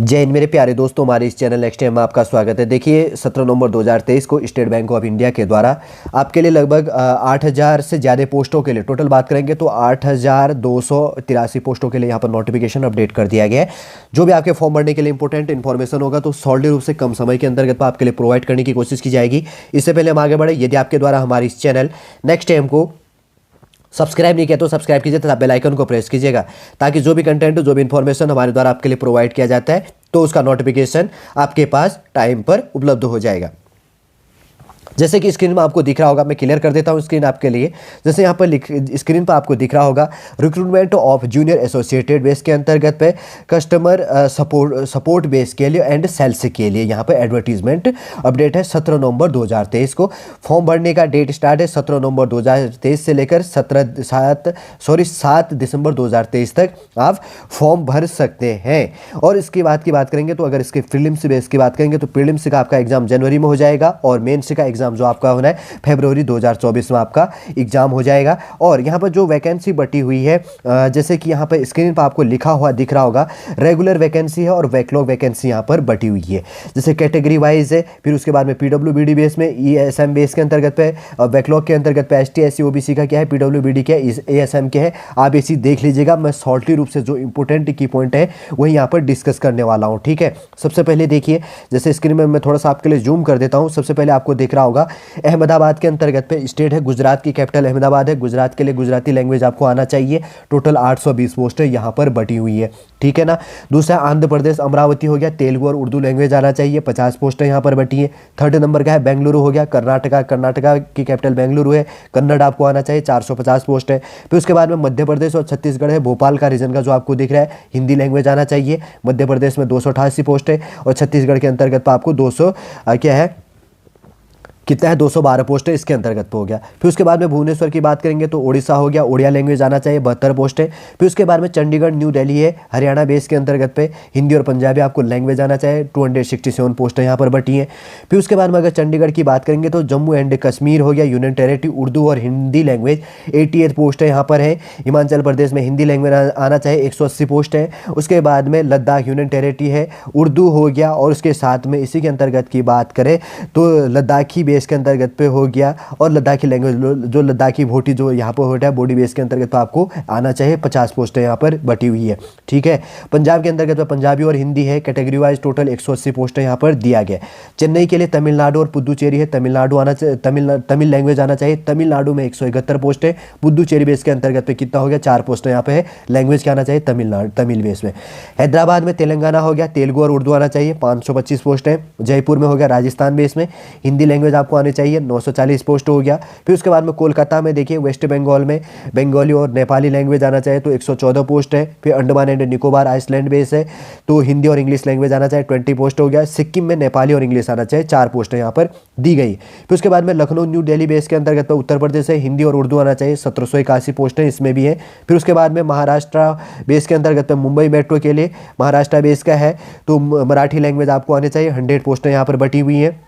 जय हिंद मेरे प्यारे दोस्तों, हमारे इस चैनल नेक्स्ट टाइम में आपका स्वागत है। देखिए 17 नवंबर 2023 को स्टेट बैंक ऑफ इंडिया के द्वारा आपके लिए लगभग 8,000 से ज़्यादा पोस्टों के लिए टोटल बात करेंगे तो 8,283 पोस्टों के लिए यहाँ पर नोटिफिकेशन अपडेट कर दिया गया है। जो भी आपके फॉर्म भरने के लिए इंपॉर्टेंट इन्फॉर्मेशन होगा तो सॉलिड रूप से कम समय के अंतर्गत आपके लिए प्रोवाइड करने की कोशिश की जाएगी। इससे पहले हम आगे बढ़े, यदि आपके द्वारा हमारे इस चैनल नेक्स्ट टाइम को सब्सक्राइब नहीं किया तो सब्सक्राइब कीजिए तथा बेल आइकन को प्रेस कीजिएगा, ताकि जो भी कंटेंट जो भी इन्फॉर्मेशन हमारे द्वारा आपके लिए प्रोवाइड किया जाता है तो उसका नोटिफिकेशन आपके पास टाइम पर उपलब्ध हो जाएगा। जैसे कि स्क्रीन में आपको दिख रहा होगा, मैं क्लियर कर देता हूं स्क्रीन आपके लिए। जैसे यहाँ पर स्क्रीन पर आपको दिख रहा होगा recruitment of junior associated base के अंतर्गत पे कस्टमर सपोर्ट बेस के लिए एंड सेल्स के लिए यहाँ पर एडवर्टीजमेंट अपडेट है 17 नवंबर 2023 को। फॉर्म भरने का डेट स्टार्ट है 17 नवंबर 2023 से लेकर 7 दिसंबर 2023 तक आप फॉर्म भर सकते हैं। और इसके बाद की बात करेंगे तो अगर इसके प्रीलिम्स बेस की बात करेंगे तो प्रीलिम्स का आपका एग्जाम जनवरी में हो जाएगा और मेंस का एग्जाम जो आपका होना है फरवरी 2024 में आपका एग्जाम हो जाएगा। और यहाँ पर जो वैकेंसी बटी हुई है, जैसे कि यहाँ पर स्क्रीन पर आपको लिखा हुआ दिख रहा होगा, रेगुलर वैकेंसी है और बैकलॉग वैकेंसी यहाँ पर बटी हुई है। जैसे कैटेगरी वाइज है, फिर उसके बाद में पीडब्ल्यूबीडी बेस में, ईएसएम बेस के अंतर्गत पे, बैकलॉग के अंतर्गत पे एसटी एससी ओबीसी का क्या है, पीडब्ल्यूबीडी क्या है, एएसएम क्या है, आप इसी देख लीजिएगा। मैं शॉर्टली रूप से जो इंपॉर्टेंट की पॉइंट है वही यहाँ पर डिस्कस करने वाला हूँ, ठीक है। सबसे पहले देखिए, जैसे स्क्रीन में मैं थोड़ा सा आपके लिए जूम कर देता हूँ। सबसे पहले आपको दिख रहा होगा अहमदाबाद के अंतर्गत पे स्टेट है, गुजरात की कैपिटल अहमदाबाद है। गुजरात के लिए गुजराती लैंग्वेज आपको आना चाहिए। टोटल 820 पोस्टें यहाँ पर बटी हुई है, ठीक है ना। दूसरा आंध्र प्रदेश अमरावती हो गया, तेलुगु और उर्दू लैंग्वेज आना चाहिए, 50 पोस्टें यहाँ पर बटी है। थर्ड नंबर का है बेंगलुरु हो गया, कर्नाटका की कैपिटल बेंगलुरु है, कन्नड़ आपको आना चाहिए, 450 पोस्ट है। फिर उसके बाद में मध्य प्रदेश और छत्तीसगढ़ है, भोपाल का रीजन का जो आपको दिख रहा है, हिंदी लैंग्वेज आना चाहिए। मध्य प्रदेश में 288 पोस्ट है और छत्तीसगढ़ के अंतर्गत आपको 200 क्या है, कितना है, 212 पोस्ट है, इसके अंतर्गत हो गया। फिर उसके बाद में भुवनेश्वर की बात करेंगे तो ओडिशा हो गया, ओडिया लैंग्वेज आना चाहिए, 72 पोस्ट है। फिर उसके बाद में चंडीगढ़ न्यू दिल्ली है, हरियाणा बेस के अंतर्गत पे हिंदी और पंजाबी आपको लैंग्वेज आना चाहिए, 267 पोस्ट यहाँ पर बटी है। फिर उसके बाद में अगर चंडीगढ़ की बात करेंगे तो जम्मू एंड कश्मीर हो गया, यूनियन टेरेटरी उर्दू और हिंदी लैंग्वेज 88 पोस्ट है यहाँ पर है। हिमाचल प्रदेश में हिंदी लैंग्वेज आना चाहिए, 180 पोस्ट है। उसके बाद में लद्दाख यूनियन टेरेटरी है, उर्दू हो गया। और उसके साथ में इसी के अंतर्गत की बात करें तो लद्दाखी बेस के अंतर्गत पे हो गया और लद्दाखी लैंग्वेज जो लद्दाखी भोटी जो यहाँ पर होता है बॉडी बेस के अंतर्गत आपको आना चाहिए, 50 पोस्टें यहाँ पर बटी हुई है, ठीक है। पंजाब के अंतर्गत पंजाबी और हिंदी है, कैटेगरी वाइज टोटल 180 पोस्टें यहाँ पर दिया गया। चेन्नई के लिए तमिलनाडु और पुदुचेरी है, तमिलनाडु आना तमिल लैंग्वेज आना चाहिए, तमिलनाडु में 171 पोस्ट है। पुदुचेरी बेस के अंतर्गत पे कितना हो गया, 4 पोस्टें यहाँ पे है, लैंग्वेज क्या आना चाहिए, तमिल बेस में। हैदराबाद में तेलंगाना हो गया, तेलुगु और उर्दू आना चाहिए, 525 पोस्ट है। जयपुर में हो गया राजस्थान बेस में, हिंदी लैंग्वेज आपको आनी चाहिए, 940 पोस्ट हो गया। फिर उसके बाद में कोलकाता में देखिए वेस्ट बंगाल में बंगाली और नेपाली लैंग्वेज आना चाहिए तो 114 पोस्ट है। फिर Andaman and Nicobar island base है तो हिंदी और इंग्लिश लैंग्वेज आना चाहिए, 20 पोस्ट हो गया। सिक्किम में नेपाली और इंग्लिश आना चाहिए, 4 पोस्टें यहाँ पर दी गई। फिर उसके बाद में लखनऊ न्यू दिल्ली बेस के अंतर्गत उत्तर प्रदेश है, हिंदी और उर्दू आना चाहिए, 1781 पोस्टें इसमें भी है। फिर उसके बाद में महाराष्ट्र बेस के अंतर्गत मुंबई मेट्रो के लिए महाराष्ट्र बेस का है तो मराठी लैंग्वेज आपको आनी चाहिए, 100 पोस्टें यहाँ पर बटी हुई हैं।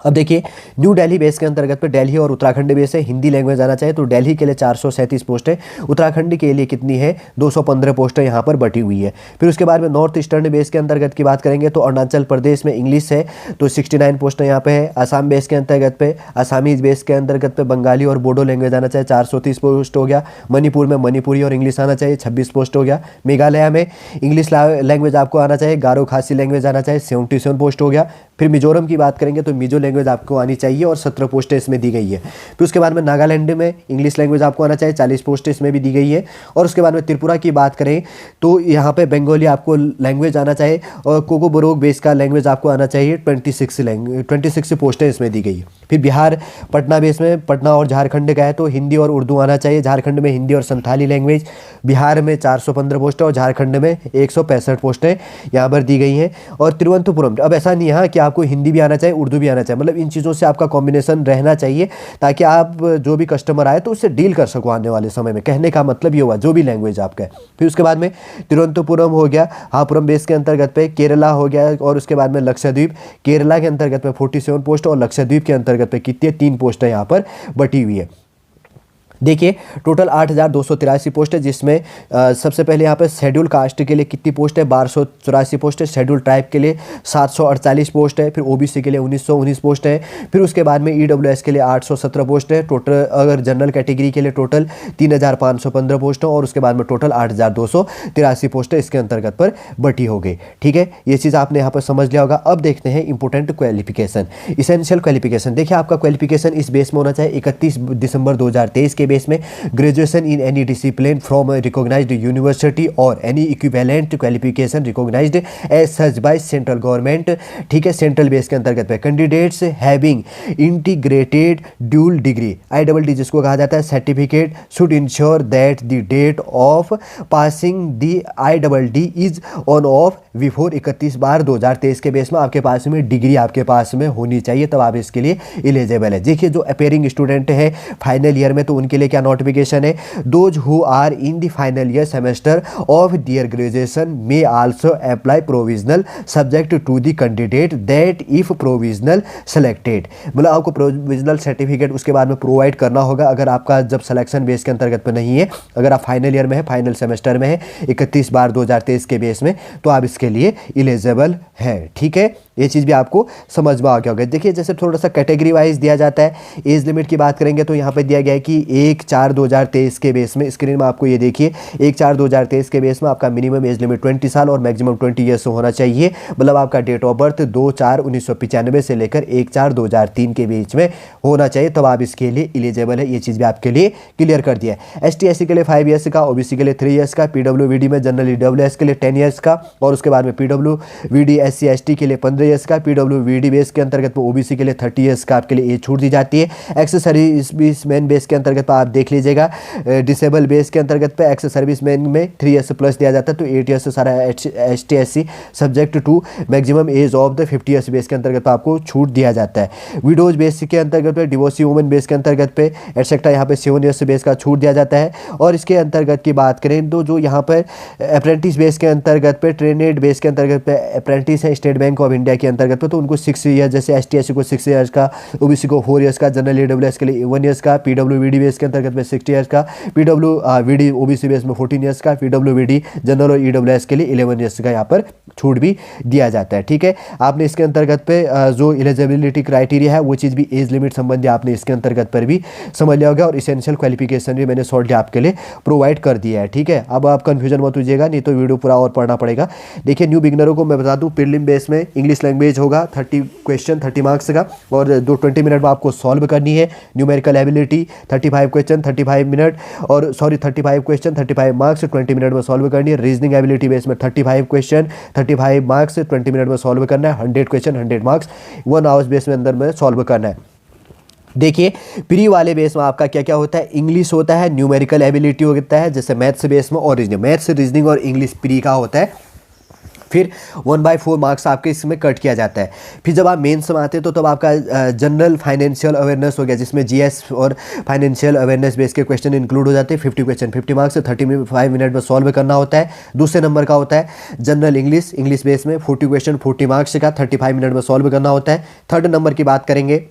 अब देखिए न्यू दिल्ली बेस के अंतर्गत पे दिल्ली और उत्तराखंड बेस है, हिंदी लैंग्वेज आना चाहिए तो दिल्ली के लिए 437 पोस्ट है, उत्तराखंड के लिए कितनी है, 215 पोस्टें यहाँ पर बटी हुई है। फिर उसके बाद में नॉर्थ ईस्टर्न बेस के अंतर्गत की बात करेंगे तो अरुणाचल प्रदेश में इंग्लिश है तो 69 पोस्टें यहाँ पे है। असम बेस के अंतर्गत पे असामीज बेस के अंतर्गत पे बंगाली और बोडो लैंग्वेज आना चाहिए, 430 पोस्ट हो गया। मणिपुर में मणिपुरी और इंग्लिश आना चाहिए, 26 पोस्ट हो गया। मेघालय में इंग्लिश लैंग्वेज आपको आना चाहिए, गारो खासी लैंग्वेज आना चाहिए, 77 पोस्ट हो गया। फिर मिजोरम की बात करेंगे तो मिजो लैंग्वेज आपको आनी चाहिए और 17 पोस्टें इसमें दी गई है। फिर उसके बाद में नागालैंड में इंग्लिश लैंग्वेज आपको आना चाहिए, 40 पोस्टें इसमें भी दी गई है। और उसके बाद में त्रिपुरा की बात करें तो यहाँ पे बंगाली आपको लैंग्वेज आना चाहिए और कोकोबोरोक बेस का लैंग्वेज आपको आना चाहिए, 26 पोस्टें इसमें दी गई है। फिर बिहार पटना बेस में पटना और झारखंड का है तो हिंदी और उर्दू आना चाहिए, झारखंड में हिंदी और संथाली लैंग्वेज, बिहार में 415 पोस्टें और झारखंड में 165 पोस्टें यहाँ पर दी गई हैं। और तिरुवनंतपुरम, अब ऐसा नहीं है कि आपको हिंदी भी आना चाहिए उर्दू भी आना चाहिए, मतलब इन चीज़ों से आपका कॉम्बिनेशन रहना चाहिए ताकि आप जो भी कस्टमर आए तो उससे डील कर सको आने वाले समय में, कहने का मतलब ये हुआ जो भी लैंग्वेज आपका है। फिर उसके बाद में तिरुवनंतपुरम हो गया, हापुरम बेस के अंतर्गत पे केरला हो गया और उसके बाद में लक्षद्वीप, केरला के अंतर्गत में 47 पोस्ट और लक्षद्वीप के अंतर्गत पे कितनी 3 पोस्टें यहाँ पर बटी हुई है। देखिए टोटल 8,283 पोस्ट है, जिसमें सबसे पहले यहाँ पे शेड्यूल कास्ट के लिए कितनी पोस्ट है, 1284 पोस्ट है। शेड्यूल ट्राइब के लिए 748 पोस्ट है। फिर ओबीसी के लिए 1919 पोस्ट है। फिर उसके बाद में ईडब्ल्यूएस के लिए 817 पोस्ट है टोटल। अगर जनरल कैटेगरी के लिए टोटल 3,515 पोस्ट है और उसके बाद में टोटल 8,283 पोस्ट है इसके अंतर्गत पर बटी हो गई। ठीक है, ये चीज़ आपने यहाँ पर समझ लिया होगा। अब देखते हैं इंपोर्टेंट क्वालिफिकेशन, इसेंशियल क्वालिफिकेशन। देखिए आपका क्वालिफिकेशन इस बेस में होना चाहिए 31 दिसंबर 2023 के बेस में graduation in any discipline from recognised university और any equivalent qualification recognised as such by central government. ठीक है, सेंट्रल बेस के अंतर्गत पे candidates having integrated dual degree IDD जिसको कहा जाता है certificate should ensure that the date of passing the IDD is on of before 31/2023 के बेस में आपके पास में डिग्री आपके पास में होनी चाहिए, तब आप इसके लिए एलिजिबल है। देखिए जो अपेयरिंग स्टूडेंट है फाइनल ईयर में, तो उनके लिए क्या नोटिफिकेशन है, those who are in the final year semester of their graduation may also apply provisional subject to the candidate that if provisional selected. मतलब आपको प्रोविजनल सर्टिफिकेट उसके बाद में प्रोवाइड करना होगा अगर आपका जब सिलेक्शन बेस के अंतर्गत पे नहीं है। अगर आप फाइनल ईयर में है, फाइनल सेमेस्टर में है 31/2023 के बेस में, तो आप इसके लिए एलिजिबल है। ठीक है, ये चीज़ भी आपको समझ में आ गया होगा। देखिए जैसे थोड़ा सा कैटेगरी वाइज दिया जाता है। एज लिमिट की बात करेंगे तो यहाँ पे दिया गया है कि 1/4/2023 के बेस में, स्क्रीन में आपको ये देखिए 1/4/2023 के बेस में आपका मिनिमम एज लिमिट 20 साल और मैक्सिमम 20 ईयर्स होना चाहिए। मतलब आपका डेट ऑफ बर्थ 2/4/1995 से लेकर 1/4/2003 के बीच में होना चाहिए, तब आप इसके लिए एलिजिबल है। ये चीज़ भी आपके लिए क्लियर कर दिया है। ST SC के लिए 5 ईयर्स का, OBC के लिए 3 ईयर्स का, PWVD में जनरल EWS के लिए 10 ईयर्स का और उसके बाद में PWVD SC ST के लिए 15 ईयर्स का, PWVD बेस के अंतर्गत पे OBC के लिए 30 ईयर्स का आपके लिए एज छूट दी जाती है। एक्स सर्विसमैन बेस के अंतर्गत पे आप देख लीजिएगा, डिसेबल बेस के अंतर्गत पे एक्स सर्विसमैन में 3 ईयर्स प्लस दिया जाता है, तो 8 ईयर्स से सारा ST SC subject to maximum age of the 50 years base के अंतर्गत पे आपको छूट दिया जाता है। विडोज बेस के अंतर्गत पे, डिवोर्सी वुमेन बेस के अंतर्गत पे एटसेट्रा यहाँ पे 7 ईयर्स बेस का छूट दिया जाता है। और इसके अंतर्गत की बात करें तो जो यहाँ पर अप्रेंटिस बेस के अंतर्गत पे, ट्रेनेड बेस के अंतर्गत पे अप्रेंटिस है स्टेट बैंक ऑफ इंडिया के अंतर्गत पे, तो उनको 6 ईयर, जैसे ST SC को 6 ईयर्स का, OBC को 4 ईयर्स का, जनरल EWS के लिए 1 ईयर्स का, PWVD बेस के अंतर्गत में 60 ईयर्स का, PWVD OBC बेस में 14 ईयर्स का, PWVD जनरल और EWS के लिए 11 ईयर्स का यहाँ पर छूट भी दिया जाता है। ठीक है, आपने इसके अंतर्गत पे जो एलिजिबिलिटी क्राइटेरिया है वो चीज़ भी, एज लिमिट संबंधी आपने इसके अंतर्गत पर भी समझ लिया होगा और इसेंशियल क्वालिफिकेशन भी मैंने शॉर्टली आपके लिए प्रोवाइड कर दिया है। ठीक है, अब आप कन्फ्यूजन मत कीजिएगा, नहीं तो वीडियो पूरा और पढ़ना पड़ेगा। देखिए न्यू बिगनरों को मैं बता दूं, प्रीलिम बेस में इंग्लिश लैंग्वेज होगा 30 क्वेश्चन 30 मार्क्स का और 20 मिनट में आपको सॉल्व करनी है। न्यूमेरिकल एबिलिटी 35 क्वेश्चन 35 मिनट और 35 क्वेश्चन 35 मार्क्स 20 मिनट में सॉल्व करनी है। रीजनिंग एबिलिटी बेस में 35 क्वेश्चन 35 मार्क्स 20 मिनट में सॉल्व करना है। 100 क्वेश्चन 100 मार्क्स 1 आवर्स बेस में अंदर में सॉल्व करना है। देखिए प्री वाले बेस में आपका क्या क्या होता है, इंग्लिश होता है, न्यूमेरिकल एबिलिटी होता है, जैसे मैथ्स बेस में और रीजनिंग, मैथ्स रीजनिंग और इंग्लिश प्री का होता है। फिर 1/4 मार्क्स आपके इसमें कट किया जाता है। फिर जब आप मेंस में आते हैं तो तब आपका जनरल फाइनेंशियल अवेयरनेस हो गया, जिसमें GS और फाइनेंशियल अवेयरनेस बेस के क्वेश्चन इंक्लूड हो जाते हैं। 50 क्वेश्चन 50 मार्क्स से 35 मिनट में सॉल्व करना होता है। दूसरे नंबर का होता है जनरल इंग्लिश बेस में 40 क्वेश्चन 40 मार्क्स का 35 मिनट में सॉल्व करना होता है। थर्ड नंबर की बात करेंगे,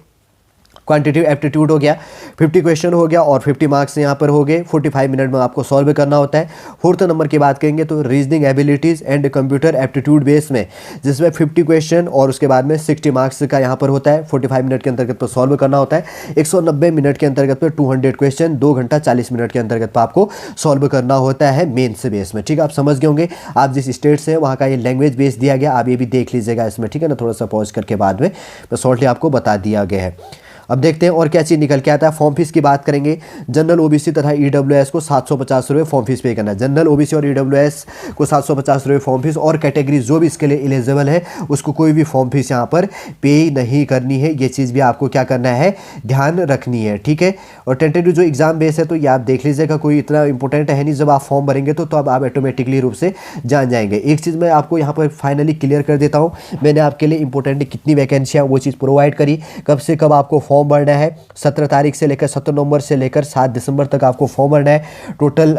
क्वांटिटिव एप्टीट्यूड हो गया, 50 क्वेश्चन हो गया और 50 मार्क्स यहाँ पर हो गए, 45 मिनट में आपको सॉल्व करना होता है। फोर्थ नंबर की बात करेंगे तो reasoning abilities and computer aptitude base में, जिसमें 50 क्वेश्चन और उसके बाद में 60 मार्क्स का यहाँ पर होता है। 45 मिनट के अंतर्गत पर सॉल्व करना होता है। 190 मिनट के अंतर्गत पर 200 क्वेश्चन 2 घंटा 40 मिनट के अंतर्गत पर आपको सॉल्व करना होता है मेन्स बेस में। ठीक है, आप समझ गए होंगे। आप जिस स्टेट से हैं वहाँ का ये लैंग्वेज बेस दिया गया, आप ये भी देख लीजिएगा इसमें। ठीक है ना, थोड़ा सा पॉज करके बाद में शॉर्टली आपको बता दिया गया है। अब देखते हैं और क्या चीज़ निकल के आता है। फॉर्म फीस की बात करेंगे, जनरल OBC तथा EWS को 750 रुपये फॉर्म फीस पे करना है। जनरल OBC और EWS को 750 रुपये फॉर्म फीस, और कैटेगरी जो भी इसके लिए एलिजिबल है उसको कोई भी फॉर्म फीस यहाँ पर पे नहीं करनी है। ये चीज़ भी आपको क्या करना है, ध्यान रखनी है। ठीक है, और टेंटेटिव जो एग्जाम बेस है तो ये आप देख लीजिएगा, कोई इतना इंपॉर्टेंट है नहीं। जब आप फॉर्म भरेंगे तो अब आप ऑटोमेटिकली रूप से जान जाएंगे। एक चीज़ मैं आपको यहाँ पर फाइनली क्लियर कर देता हूँ, मैंने आपके लिए इंपॉर्टेंट कितनी वैकेंसियाँ वो चीज़ प्रोवाइड करी, कब से कब आपको फॉर्म भरना है। 17 तारीख से लेकर 17 नवंबर से लेकर 7 दिसंबर तक आपको फॉर्म भरना है टोटल।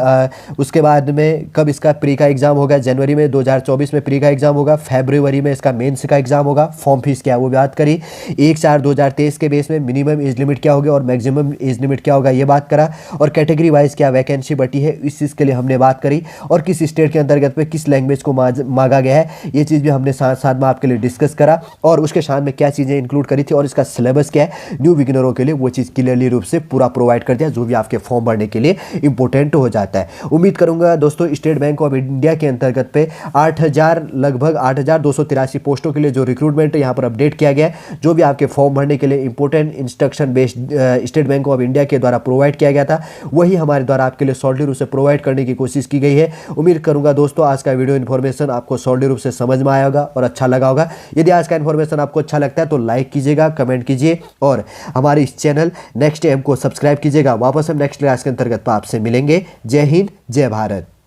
उसके बाद में कब इसका प्री का एग्ज़ाम होगा, जनवरी में 2024 में प्री का एग्ज़ाम होगा, फरवरी में इसका मेंस का एग्ज़ाम होगा। फॉर्म फीस क्या है वो बात करी। 1/4/2023 के बेस में मिनिमम एज लिमिट क्या होगी और मैक्सिमम एज लिमिट क्या होगा ये बात करा। और कैटेगरी वाइज क्या वैकेंसी बटी है इस चीज़ के लिए हमने बात करी। और किस स्टेट के अंतर्गत पे किस लैंग्वेज को मांगा गया है ये चीज़ भी हमने साथ साथ में आपके लिए डिस्कस करा। और उसके साथ में क्या चीज़ें इंक्लूड करी थी और इसका सिलेबस क्या है न्यू बिगिनरों के लिए वो चीज़ क्लियरली रूप से पूरा प्रोवाइड कर दिया, जो भी आपके फॉर्म भरने के लिए इंपॉर्टेंट हो जाता है। उम्मीद करूंगा दोस्तों स्टेट बैंक ऑफ इंडिया के अंतर्गत पे 8,000 लगभग 8,283 पोस्टों के लिए जो रिक्रूटमेंट यहाँ पर अपडेट किया गया है, जो भी आपके फॉर्म भरने के लिए important instruction based state bank of India के द्वारा प्रोवाइड किया गया था, वही हमारे द्वारा आपके लिए सॉलिड रूप से प्रोवाइड करने की कोशिश की गई है। उम्मीद करूंगा दोस्तों आज का वीडियो इन्फॉर्मेशन आपको सॉलिड रूप से समझ में आया होगा और अच्छा लगा होगा। यदि आज का इन्फॉर्मेशन आपको अच्छा लगता है तो लाइक कीजिएगा, कमेंट कीजिए और हमारे इस चैनल नेक्स्ट एम को सब्सक्राइब कीजिएगा। वापस हम नेक्स्ट क्लास के अंतर्गत आपसे मिलेंगे। जय हिंद, जय भारत।